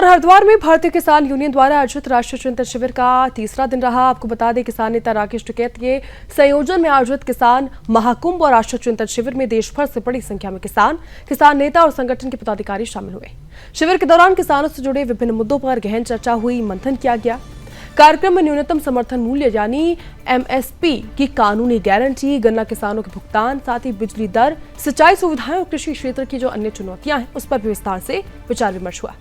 और हरिद्वार में भारतीय किसान यूनियन द्वारा आयोजित राष्ट्रीय चिंतन शिविर का तीसरा दिन रहा। आपको बता दें, किसान नेता राकेश टिकैत के संयोजन में आयोजित किसान महाकुंभ और राष्ट्रीय चिंतन शिविर में देश भर से बड़ी संख्या में किसान नेता और संगठन के पदाधिकारी शामिल हुए। शिविर के दौरान किसानों से जुड़े विभिन्न मुद्दों पर गहन चर्चा हुई, मंथन किया गया। कार्यक्रम में न्यूनतम समर्थन मूल्य यानी एमएसपी की कानूनी गारंटी, गन्ना किसानों के भुगतान, साथ ही बिजली दर, सिंचाई सुविधाएं और कृषि क्षेत्र की जो अन्य चुनौतियां हैं उस पर भी विस्तार से विचार विमर्श हुआ।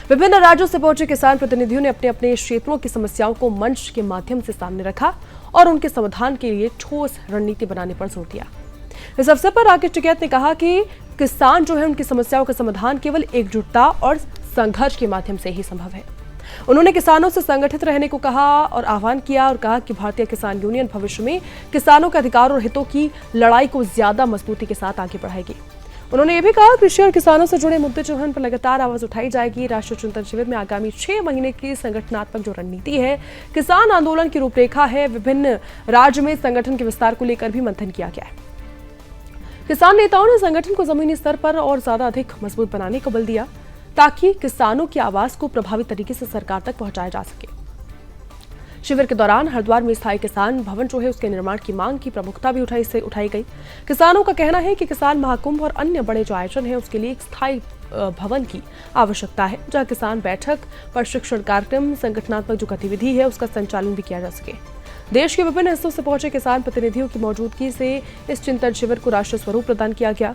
विभिन्न राज्यों से पहुंचे किसान प्रतिनिधियों ने अपने अपने क्षेत्रों की समस्याओं को मंच के माध्यम से सामने रखा और उनके समाधान के लिए ठोस रणनीति बनाने पर जोर दिया। इस अवसर पर राकेश टिकैत ने कहा कि किसान जो है उनकी समस्याओं का समाधान केवल एकजुटता और संघर्ष के माध्यम से ही संभव है। उन्होंने किसानों से संगठित रहने को कहा और आह्वान किया और कहा कि भारतीय किसान यूनियन भविष्य में किसानों के अधिकार और हितों की लड़ाई को ज्यादा मजबूती के साथ आगे बढ़ाएगी। उन्होंने ये भी कहा कृषि और किसानों से जुड़े मुद्दे जो हैं उन पर लगातार आवाज उठाई जाएगी। राष्ट्रीय चिंतन शिविर में आगामी 6 महीने की संगठनात्मक जो रणनीति है, किसान आंदोलन की रूपरेखा है, विभिन्न राज्य में संगठन के विस्तार को लेकर भी मंथन किया गया है। किसान नेताओं ने संगठन को जमीनी स्तर पर और ज्यादा अधिक मजबूत बनाने का बल दिया ताकि किसानों की आवाज को प्रभावी तरीके से सरकार तक पहुंचाया जा सके। शिविर के दौरान हरिद्वार में स्थायी किसान भवन जो है उसके निर्माण की मांग की प्रमुखता भी उठाई गई। किसानों का कहना है कि किसान महाकुंभ और अन्य बड़े जो आयोजन है उसके लिए एक स्थायी भवन की आवश्यकता है, जहां किसान बैठक, प्रशिक्षण कार्यक्रम, संगठनात्मक जो गतिविधि है उसका संचालन भी किया जा सके। देश के विभिन्न हिस्सों से पहुंचे किसान प्रतिनिधियों की मौजूदगी से इस चिंतन शिविर को राष्ट्रीय स्वरूप प्रदान किया गया।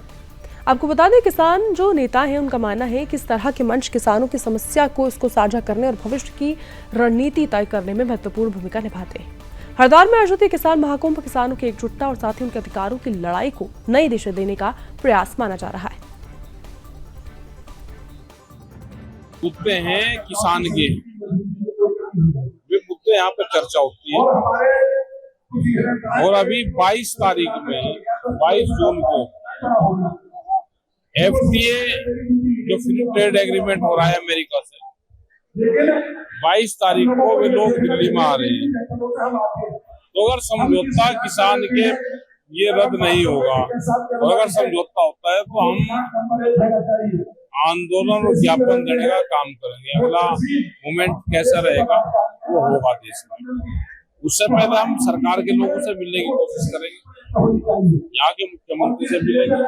आपको बता दें, किसान जो नेता हैं उनका मानना है कि इस तरह के मंच किसानों की समस्या को इसको साझा करने और भविष्य की रणनीति तय करने में महत्वपूर्ण भूमिका निभाते हैं। हरिद्वार में आयोजित किसान महाकुंभ किसानों की एकजुटता और साथ ही उनके अधिकारों की लड़ाई को नई दिशा देने का प्रयास माना जा रहा है। मुद्दे हैं किसान के, वे मुद्दे यहाँ पर चर्चा होती है और अभी 22 तारीख में 22 जून को एफटीए जो फ्री ट्रेड एग्रीमेंट हो रहा है अमेरिका से, 22 तारीख को वे लोग दिल्ली में आ रहे हैं। तो अगर समझौता किसान के ये रद्द नहीं होगा और अगर समझौता होता है तो हम आंदोलन और ज्ञापन देने का काम करेंगे। अगला मूवमेंट कैसा रहेगा वो होगा देश में। उससे पहले हम सरकार के लोगों से मिलने की कोशिश करेंगे, यहाँ के मुख्यमंत्री से मिलेंगे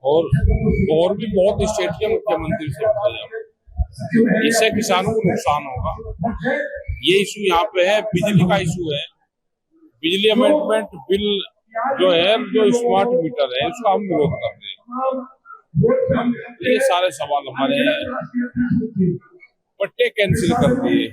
और भी बहुत स्टेट के मुख्यमंत्री से मिलेंगे। इससे किसानों को नुकसान होगा। ये इशू यहाँ पे है, बिजली का इशू है। बिजली अमेंडमेंट बिल जो है, जो स्मार्ट मीटर है, उसका हम विरोध कर रहे हैं। ये सारे सवाल हमारे हैं। पट्टे कैंसिल कर दिए,